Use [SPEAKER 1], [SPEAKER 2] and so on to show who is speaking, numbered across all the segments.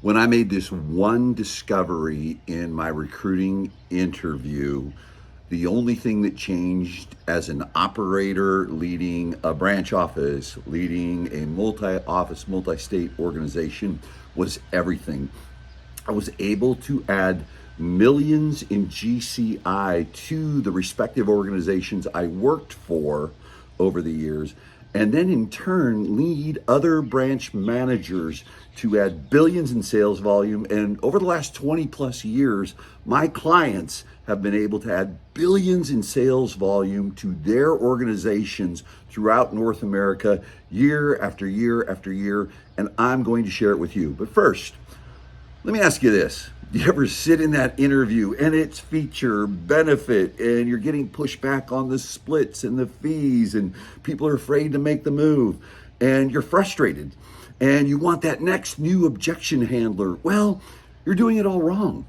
[SPEAKER 1] When I made this one discovery in my recruiting interview, the only thing that changed as an operator leading a branch office, leading a multi-office, multi-state organization was everything. I was able to add millions in GCI to the respective organizations I worked for over the years, and then in turn lead other branch managers to add billions in sales volume. And over the last 20 plus years, my clients have been able to add billions in sales volume to their organizations throughout North America year after year after year. And I'm going to share it with you. But first, let me ask you this. Do you ever sit in that interview and it's feature, benefit, and you're getting pushed back on the splits and the fees, and people are afraid to make the move, and you're frustrated, and you want that next new objection handler? Well, you're doing it all wrong.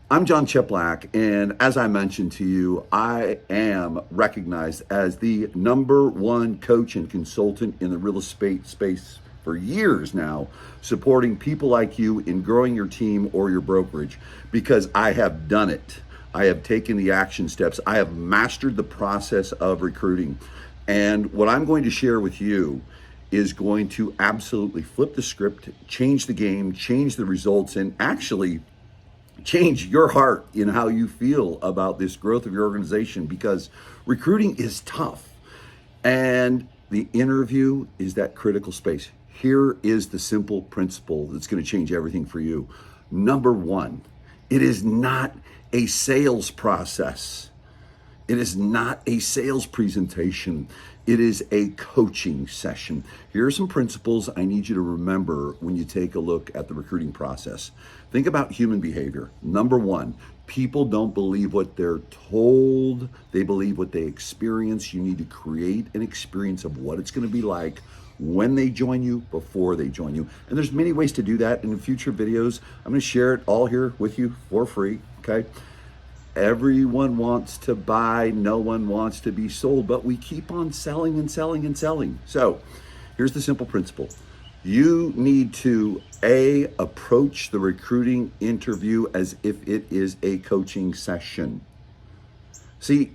[SPEAKER 1] I'm John Cheplack, and as I mentioned to you, I am recognized as the #1 coach and consultant in the real estate space for years now, supporting people like you in growing your team or your brokerage, because I have done it. I have taken the action steps. I have mastered the process of recruiting. And what I'm going to share with you is going to absolutely flip the script, change the game, change the results, and actually change your heart in how you feel about this growth of your organization, because recruiting is tough. And the interview is that critical space. Here is the simple principle that's going to change everything for you. Number one, it is not a sales process. It is not a sales presentation. It is a coaching session. Here are some principles I need you to remember when you take a look at the recruiting process. Think about human behavior. Number one, people don't believe what they're told. They believe what they experience. You need to create an experience of what it's going to be like when they join you, before they join you. And there's many ways to do that. In future videos, I'm going to share it all here with you for free, okay? Everyone wants to buy, no one wants to be sold, but we keep on selling and selling and selling. So here's the simple principle. You need to approach the recruiting interview as if it is a coaching session. See,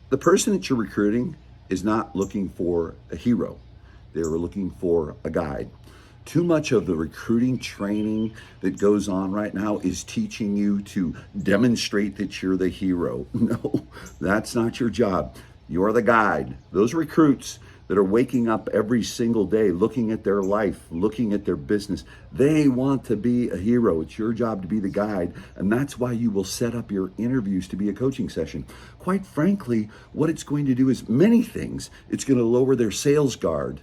[SPEAKER 1] the person that you're recruiting is not looking for a hero. They're looking for a guide. Too much of the recruiting training that goes on right now is teaching you to demonstrate that you're the hero. No, that's not your job. You're the guide. Those recruits that are waking up every single day, looking at their life, looking at their business, they want to be a hero. It's your job to be the guide. And that's why you will set up your interviews to be a coaching session. Quite frankly, what it's going to do is many things. It's going to lower their sales guard.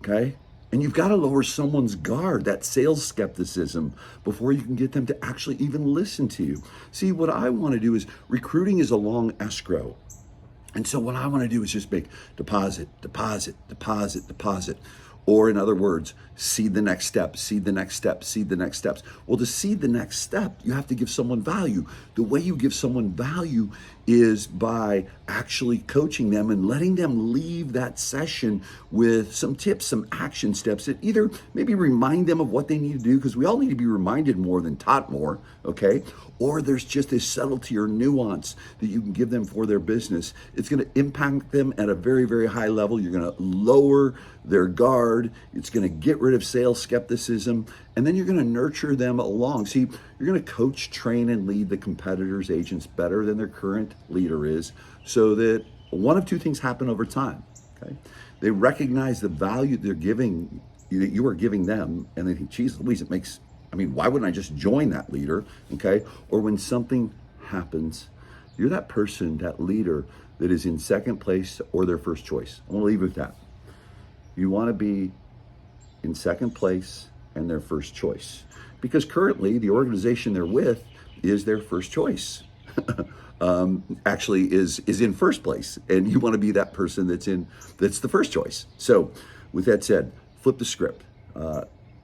[SPEAKER 1] Okay? And you've got to lower someone's guard, that sales skepticism, before you can get them to actually even listen to you. See, what I want to do is, recruiting is a long escrow. And so what I want to do is just make deposit, deposit, deposit, deposit. Or in other words, seed the next step, seed the next step, seed the next steps. Well, to seed the next step, you have to give someone value. The way you give someone value is by actually coaching them and letting them leave that session with some tips, some action steps that either maybe remind them of what they need to do, because we all need to be reminded more than taught more, okay? Or there's just a subtlety or nuance that you can give them for their business. It's going to impact them at a very, very high level. You're going to lower their guard. It's going to get rid of sales skepticism, and then you're going to nurture them along. See, you're going to coach, train, and lead the competitors' agents better than their current leader is, so that one of two things happen over time. Okay, they recognize the value they're giving, that you are giving them, and they think, geez Louise, it makes, I mean, why wouldn't I just join that leader? Okay, or when something happens, you're that person, that leader that is in second place or their first choice. I want to leave you with that. You want to be in second place and their first choice, because currently the organization they're with is their first choice. Actually is in first place, and you want to be that person that's the first choice. So with that said, flip the script.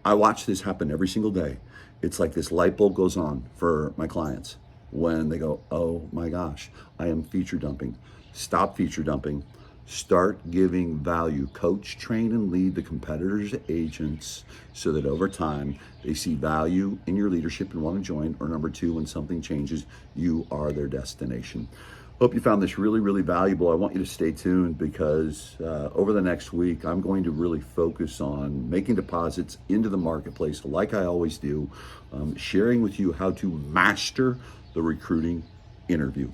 [SPEAKER 1] I watch this happen every single day. It's like this light bulb goes on for my clients when they go, oh my gosh, I am feature dumping. Stop feature dumping. Start giving value. Coach, train, and lead the competitors' agents so that over time they see value in your leadership and want to join. Or number two, when something changes, you are their destination. Hope you found this really, really valuable. I want you to stay tuned because over the next week, I'm going to really focus on making deposits into the marketplace like I always do, sharing with you how to master the recruiting interview.